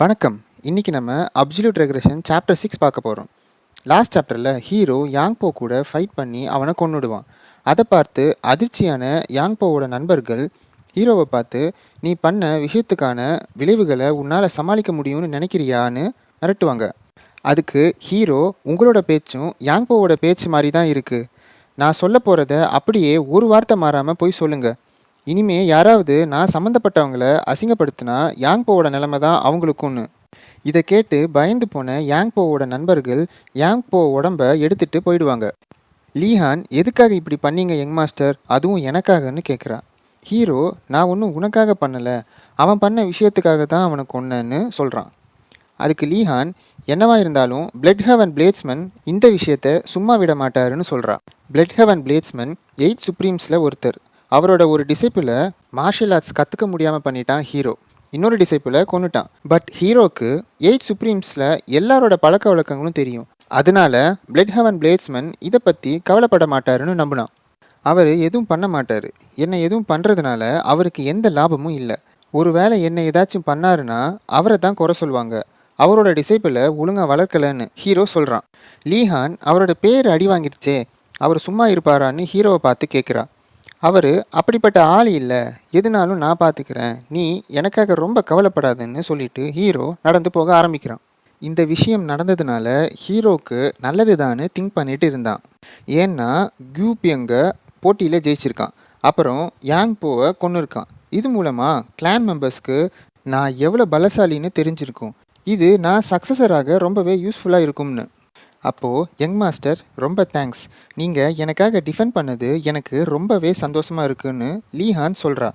வணக்கம். இன்னைக்கு நம்ம அப்சல்யூட் ரெக்ரெஷன் சாப்டர் 6 பார்க்க போகிறோம். லாஸ்ட் சாப்டரில் ஹீரோ யாங்போ கூட ஃபைட் பண்ணி அவனை கொன்னுடுவான். அதை பார்த்து அதிர்ச்சியான யாங்போவோட நண்பர்கள் ஹீரோவை பார்த்து, நீ பண்ண விஷயத்துக்கான விளைவுகளை உன்னால் சமாளிக்க முடியும்னு நினைக்கிறியான்னு மிரட்டுவாங்க. அதுக்கு ஹீரோ, உங்களோட பேச்சும் யாங்போவோட பேச்சு மாதிரி தான் இருக்குது. நான் சொல்ல போகிறத அப்படியே ஒரு வார்த்தை மாறாமல் போய் சொல்லுங்கள். இனிமே யாராவது நான் சம்மந்தப்பட்டவங்கள அசிங்கப்படுத்தினா யாங்போவோட நிலைமை தான் அவங்களுக்கும்னு. இதை கேட்டு பயந்து போன யாங்போவோட நண்பர்கள் யாங்போ உடம்ப எடுத்துட்டு போயிடுவாங்க. லீஹான், எதுக்காக இப்படி பண்ணீங்க யங் மாஸ்டர், அதுவும் எனக்காகன்னு கேட்குறான். ஹீரோ, நான் ஒன்றும் உனக்காக பண்ணலை, அவன் பண்ண விஷயத்துக்காக தான் அவனை கொன்னேன்னு சொல்கிறான். அதுக்கு லீஹான், என்னவா இருந்தாலும் பிளட் ஹெவன் பிளேட்ஸ்மேன் இந்த விஷயத்த சும்மா விட மாட்டாருன்னு சொல்கிறான். பிளட் ஹெவன் பிளேட்ஸ்மேன் 8 சுப்ரீம்ஸில் ஒருத்தர். அவரோட ஒரு டிசைப்பிளை மார்ஷியல் ஆர்ட்ஸ் கற்றுக்க முடியாமல் பண்ணிட்டான் ஹீரோ. இன்னொரு டிசைப்பிளை கொன்னுட்டான். பட் ஹீரோக்கு 8 சுப்ரீம்ஸில் எல்லாரோட பழக்க வழக்கங்களும் தெரியும். அதனால பிளட் ஹெவன் பிளேட்ஸ்மேன் இதை பற்றி கவலைப்பட மாட்டாருன்னு நம்பினான். அவர் எதுவும் பண்ண மாட்டார். என்னை எதுவும் பண்ணுறதுனால அவருக்கு எந்த லாபமும் இல்லை. ஒருவேளை என்னை ஏதாச்சும் பண்ணாருன்னா அவரை தான் குறை சொல்லுவாங்க. அவரோட டிசைப்பிளை ஒழுங்காக வளர்க்கலன்னு ஹீரோ சொல்கிறான். லீஹான், அவரோட பேர் அடி வாங்கிடுச்சே, அவர் சும்மா இருப்பாரான்னு ஹீரோவை பார்த்து கேட்குறா. அவர் அப்படிப்பட்ட ஆள் இல்லை, எதுனாலும் நான் பார்த்துக்கிறேன், நீ எனக்காக ரொம்ப கவலைப்படாதுன்னு சொல்லிட்டு ஹீரோ நடந்து போக ஆரம்பிக்கிறான். இந்த விஷயம் நடந்ததுனால ஹீரோக்கு நல்லது தான்னு திங்க் பண்ணிட்டு இருந்தான். ஏன்னா கியூபியங்க போட்டியில் ஜெயிச்சிருக்கான், அப்புறம் யாங்போவை கொன்று இருக்கான். இது மூலமாக கிளான் மெம்பர்ஸ்க்கு நான் எவ்வளோ பலசாலின்னு தெரிஞ்சிருக்கும். இது நான் சக்ஸஸராக ரொம்பவே யூஸ்ஃபுல்லாக இருக்கும்னு. அப்போது, யங் மாஸ்டர், ரொம்ப தேங்க்ஸ், நீங்கள் எனக்காக டிஃபெண்ட் பண்ணது எனக்கு ரொம்பவே சந்தோஷமாக இருக்குன்னு லீஹான் சொல்கிறா.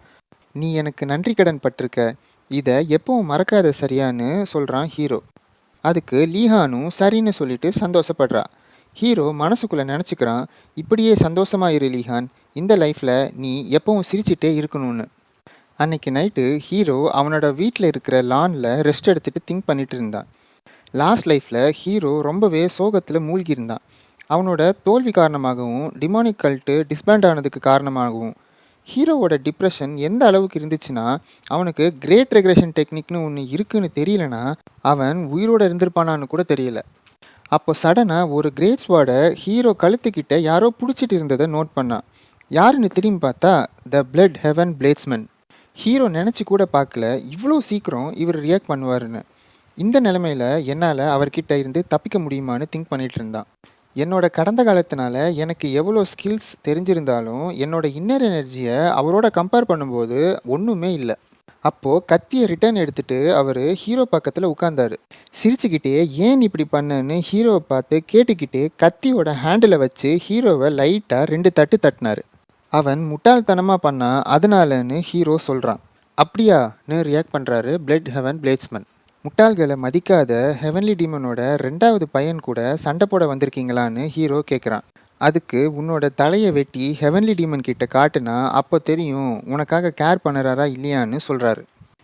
நீ எனக்கு நன்றி கடன் பட்டிருக்க, இதை எப்பவும் மறக்காத சரியான்னு சொல்கிறான் ஹீரோ. அதுக்கு லீஹானும் சரின்னு சொல்லிட்டு சந்தோஷப்படுறா. ஹீரோ மனசுக்குள்ளே நினச்சிக்கிறான், இப்படியே சந்தோஷமாக இரு லீஹான், இந்த லைஃப்பில் நீ எப்பவும் சிரிச்சிட்டே இருக்கணும்னு. அன்னைக்கு நைட்டு ஹீரோ அவனோட வீட்டில் இருக்கிற லானில் ரெஸ்ட் எடுத்துகிட்டு திங்க் பண்ணிட்டு இருந்தான். லாஸ்ட் லைஃப்பில் ஹீரோ ரொம்பவே சோகத்தில் மூழ்கியிருந்தான். அவனோட தோல்வி காரணமாகவும் டிமானிக் கல்ட்டு டிஸ்பேண்ட் ஆனதுக்கு காரணமாகவும். ஹீரோவோட டிப்ரெஷன் எந்த அளவுக்கு இருந்துச்சுன்னா, அவனுக்கு கிரேட் ரெக்ரெஷன் டெக்னிக்னு ஒன்று இருக்குன்னு தெரியலனா அவன் உயிரோடு இருந்திருப்பானான்னு கூட தெரியல. அப்போ சடனாக ஒரு கிரேட் ஸ்வாடை ஹீரோ கழுத்துக்கிட்ட யாரோ பிடிச்சிட்டு இருந்ததை நோட் பண்ணான். யாருன்னு திரும்பி பார்த்தா த பிளட் ஹெவன் பிளேட்ஸ்மேன். ஹீரோ நினச்சி கூட பார்க்கல இவ்வளோ சீக்கிரம் இவர் ரியாக்ட் பண்ணுவாருன்னு. இந்த நிலைமையில் என்னால் அவர்கிட்ட இருந்து தப்பிக்க முடியுமான்னு திங்க் பண்ணிகிட்டு இருந்தான். என்னோட கடந்த காலத்தினால எனக்கு எவ்வளோ ஸ்கில்ஸ் தெரிஞ்சிருந்தாலும் என்னோட இன்னர் எனர்ஜியை அவரோட கம்பேர் பண்ணும்போது ஒன்றுமே இல்லை. அப்போது கத்தியை ரிட்டர்ன் எடுத்துகிட்டு அவர் ஹீரோ பக்கத்தில் உட்கார்ந்தார். சிரிச்சுக்கிட்டே, ஏன் இப்படி பண்ணன்னு ஹீரோவை பார்த்து கேட்டுக்கிட்டே கத்தியோட ஹேண்டிலை வச்சு ஹீரோவை லைட்டாக 2 தட்டு தட்டினார். அவன் முட்டாள்தனமாக பண்ணான், அதனாலன்னு ஹீரோ சொல்கிறான். அப்படியான்னு ரியாக்ட் பண்ணுறாரு பிளட் ஹெவன் பிளேட்ஸ்மேன். முட்டாள்களை மதிக்காத ஹெவன்லி டீமனோட 2வது பையன் கூட சண்டை போட வந்திருக்கீங்களான்னு ஹீரோ கேட்குறான். அதுக்கு உன்னோட தலையை வெட்டி ஹெவன்லி டீமன் கிட்ட காட்டுனா அப்போ தெரியும் உனக்காக கேர் பண்ணுறாரா இல்லையான்னு சொல்கிறாரு.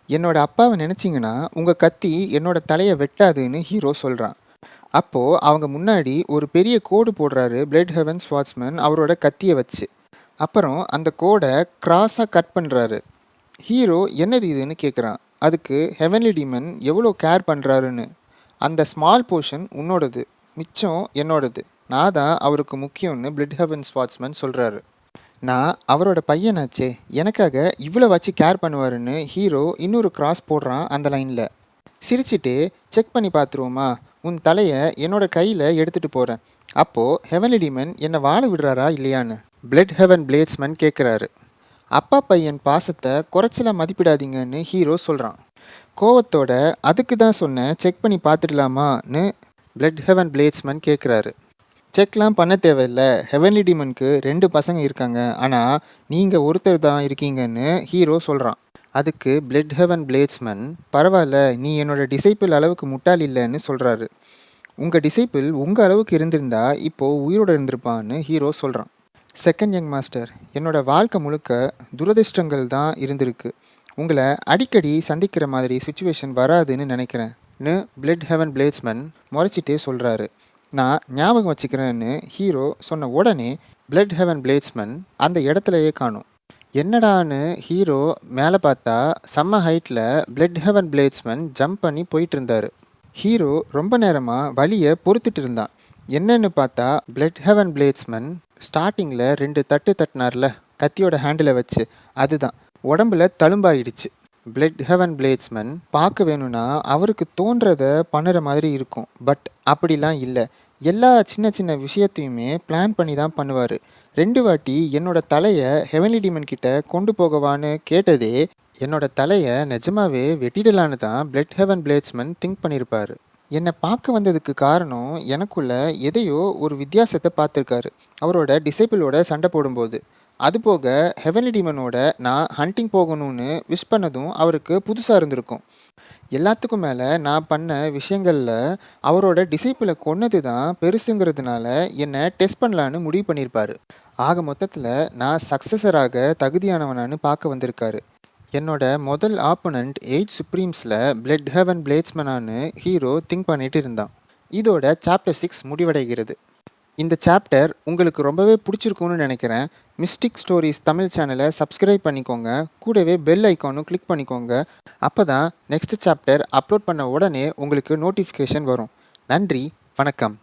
என்னோட அப்பாவை நினச்சிங்கன்னா உங்கள் கத்தி என்னோட தலையை வெட்டாதுன்னு ஹீரோ சொல்கிறான். அப்போது அவங்க முன்னாடி ஒரு பெரிய கோடு போடுறாரு பிளட் ஹெவன் ஸ்வாட்ஸ்மேன் அவரோட கத்தியை வச்சு. அப்புறம் அந்த கோடை கிராஸாக கட் பண்ணுறாரு. ஹீரோ என்னது இதுன்னு கேட்குறான். அதுக்கு ஹெவன்லி டீமன் எவ்வளோ கேர் பண்ணுறாருன்னு, அந்த ஸ்மால் போர்ஷன் உன்னோடது, மிச்சம் என்னோடது, நான் தான் அவருக்கு முக்கியம்னு பிளட் ஹெவன் ஸ்வாட்ஸ்மேன் சொல்கிறாரு. நான் அவரோட பையனாச்சே, எனக்காக இவ்வளோ வச்சு கேர் பண்ணுவாருன்னு ஹீரோ இன்னொரு கிராஸ் போடுறான் அந்த லைனில். சிரிச்சிட்டே, செக் பண்ணி பார்த்துருவோமா, உன் தலையை என்னோட கையில் எடுத்துகிட்டு போகிறேன், அப்போது ஹெவன்லி டீமன் என்னை வாழ விடுறாரா இல்லையான்னு பிளட் ஹெவன் பிளேட்ஸ்மேன் கேட்குறாரு. அப்பா பையன் பாசத்தை குறைச்சலாக மதிப்பிடாதீங்கன்னு ஹீரோ சொல்கிறான். கோவத்தோட, அதுக்கு தான் சொன்னேன், செக் பண்ணி பார்த்துடலாமான்னு பிளட் ஹெவன் பிளேட்ஸ்மேன் கேட்குறாரு. செக்லாம் பண்ண தேவையில்லை, ஹெவன்லி டீமனுக்கு 2 பசங்க இருக்காங்க, ஆனால் நீங்கள் ஒருத்தர் தான் இருக்கீங்கன்னு ஹீரோ சொல்கிறான். அதுக்கு பிளட் ஹெவன் பிளேட்ஸ்மேன், பரவாயில்ல, நீ என்னோட டிசைப்பிள் அளவுக்கு முட்டாள் இல்லைன்னு சொல்கிறாரு. உங்கள் டிசைப்பிள் உங்கள் அளவுக்கு இருந்திருந்தா இப்போது உயிரோடு இருந்திருப்பான்னு ஹீரோ சொல்கிறான். செகண்ட் யங் மாஸ்டர், என்னோட வாழ்க்கை முழுக்க துரதிர்ஷ்டங்கள் தான் இருந்திருக்கு, உங்களை அடிக்கடி சந்திக்கிற மாதிரி சுச்சுவேஷன் வராதுன்னு நினைக்கிறேன்னு பிளட் ஹெவன் பிளேட்ஸ்மேன் முறைச்சிட்டே சொல்கிறாரு. நான் ஞாபகம் வச்சுக்கிறேன்னு ஹீரோ சொன்ன உடனே பிளட் ஹெவன் பிளேட்ஸ்மேன் அந்த இடத்துலையே காணும். என்னடான்னு ஹீரோ மேலே பார்த்தா செம்ம ஹைட்டில் பிளட் ஹெவன் பிளேட்ஸ்மேன் ஜம்ப் பண்ணி போயிட்டு இருந்தாரு. ஹீரோ ரொம்ப நேரமாக வலியை பொறுத்துட்டு இருந்தான். என்னன்னு பார்த்தா பிளட் ஹெவன் பிளேட்ஸ்மேன் ஸ்டார்டிங்கில் 2 தட்டு தட்டினார்ல கத்தியோட ஹேண்டிலை வச்சு, அதுதான் உடம்புல தழும்பாயிடுச்சு. பிளட் ஹெவன் பிளேட்ஸ்மேன் பார்க்க வேணும்னா அவருக்கு தோன்றதை பண்ணுற மாதிரி இருக்கும். பட் அப்படிலாம் இல்லை. எல்லா சின்ன சின்ன விஷயத்தையுமே பிளான் பண்ணி தான் பண்ணுவார். 2 வாட்டி என்னோட தலையை ஹெவன்லி டீமன் கிட்ட கொண்டு போகவான்னு கேட்டதே என்னோட தலையை நிஜமாவே வெட்டிடலான்னு தான் பிளட் ஹெவன் பிளேட்ஸ்மேன் திங்க் பண்ணியிருப்பார். என்னை பார்க்க வந்ததுக்கு காரணம் எனக்குள்ள எதையோ ஒரு வித்தியாசத்தை பார்த்துருக்காரு அவரோட டிசைபிளோட சண்டை போடும்போது. அதுபோக ஹெவன்லி டீமனோட நான் ஹண்டிங் போகணும்னு விஷ் பண்ணதும் அவருக்கு புதுசாக இருந்திருக்கும். எல்லாத்துக்கும் மேலே நான் பண்ண விஷயங்களில் அவரோட டிசைப்பிளை கொன்னது தான் பெருசுங்கிறதுனால என்னை டெஸ்ட் பண்ணலான்னு முடிவு பண்ணியிருப்பார். ஆக மொத்தத்தில் நான் சக்ஸஸராக தகுதியானவனான்னு பார்க்க வந்திருக்காரு. என்னோட முதல் ஆப்போனண்ட் எயிட் சுப்ரீம்ஸில் பிளட் ஹெவன் பிளேட்ஸ்மேனானு ஹீரோ திங்க் பண்ணிட்டு இருந்தான். இதோட சாப்டர் 6 முடிவடைகிறது. இந்த சாப்டர் உங்களுக்கு ரொம்பவே பிடிச்சிருக்கும்னு நினைக்கிறேன். மிஸ்டிக் ஸ்டோரிஸ் தமிழ் சேனலை சப்ஸ்கிரைப் பண்ணிக்கோங்க. கூடவே பெல் ஐக்கானும் கிளிக் பண்ணிக்கோங்க. அப்போ தான் நெக்ஸ்ட் சாப்டர் அப்லோட் பண்ண உடனே உங்களுக்கு நோட்டிஃபிகேஷன் வரும். நன்றி, வணக்கம்.